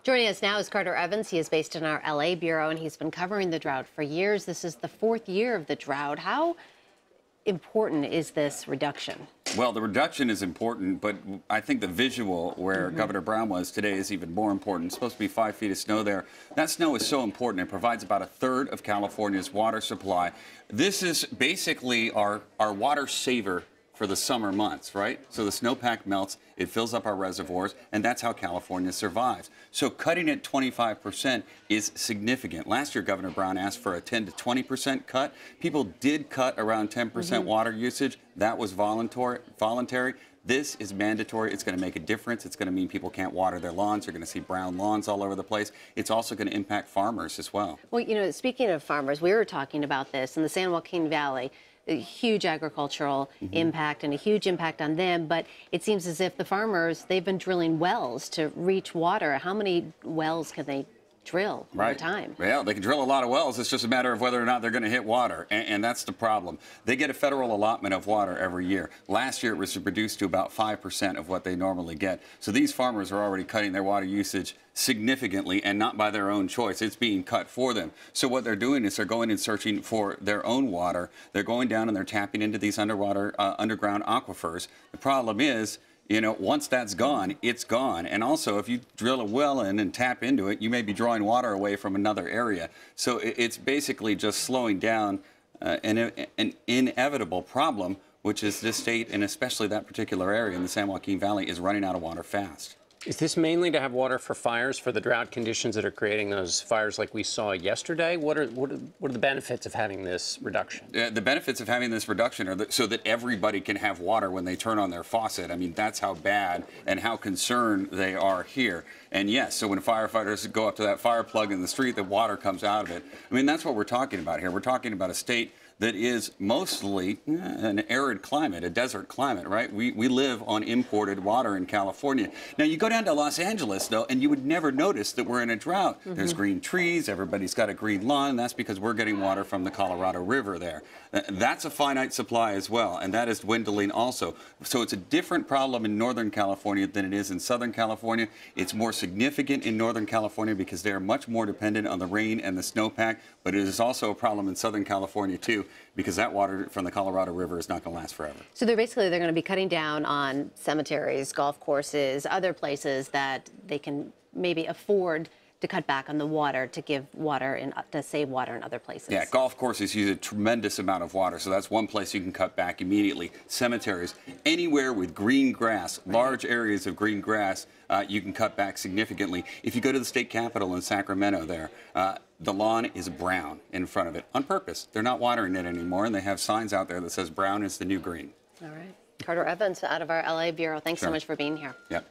Joining us now is Carter Evans. He is based in our LA bureau, and he's been covering the drought for years. This is the fourth year of the drought. How important is this reduction? Well, the reduction is important, but I think the visual where Governor Brown was today is even more important. It's supposed to be 5 feet of snow there. That snow is so important. It provides about a third of California's water supply. This is basically our water saver for the summer months, right? So the snowpack melts, it fills up our reservoirs, and that's how California survives. So cutting it 25% is significant. Last year, Governor Brown asked for a 10 to 20% cut. People did cut around 10% water usage. That was voluntary. This is mandatory. It's going to make a difference. It's going to mean people can't water their lawns. You're going to see brown lawns all over the place. It's also going to impact farmers as well. Well, you know, speaking of farmers, we were talking about this in the San Joaquin Valley. A huge agricultural impact and a huge impact on them, but it seems as if the farmers, they've been drilling wells to reach water. How many wells can they drill at a time? Well, they can drill a lot of wells. It's just a matter of whether or not they're going to hit water, and that's the problem. They get a federal allotment of water every year. Last year, it was reduced to about 5% of what they normally get. So these farmers are already cutting their water usage significantly, and not by their own choice. It's being cut for them. So what they're doing is they're going and searching for their own water. They're going down and they're tapping into these underground aquifers. The problem is, you know, once that's gone, it's gone. And also, if you drill a well in and tap into it, you may be drawing water away from another area. So it's basically just slowing down an inevitable problem, which is this state, and especially that particular area in the San Joaquin Valley, is running out of water fast. Is this mainly to have water for fires, for the drought conditions that are creating those fires like we saw yesterday? What are the benefits of having this reduction? The benefits of having this reduction are so that everybody can have water when they turn on their faucet. I mean, that's how bad and how concerned they are here. And yes, so when firefighters go up to that fire plug in the street, the water comes out of it. I mean, that's what we're talking about here. We're talking about a state that is mostly an arid climate, a desert climate, right? We live on imported water in California. Now, you go down to Los Angeles, though, and you would never notice that we're in a drought. There's green trees, everybody's got a green lawn, and that's because we're getting water from the Colorado River there. That's a finite supply as well, and that is dwindling also. So it's a different problem in Northern California than it is in Southern California. It's more significant in Northern California because they're much more dependent on the rain and the snowpack, but it is also a problem in Southern California, too, because that water from the Colorado River is not going to last forever. So they're going to be cutting down on cemeteries, golf courses, other places that they can maybe afford to cut back on the water to give water to save water in other places. Yeah, golf courses use a tremendous amount of water, so that's one place you can cut back immediately. Cemeteries, anywhere with green grass, large areas of green grass, you can cut back significantly. If you go to the state capitol in Sacramento there, the lawn is brown in front of it on purpose. They're not watering it anymore, and they have signs out there that says brown is the new green. All right. Carter Evans out of our LA bureau. Thanks so much for being here. Yep.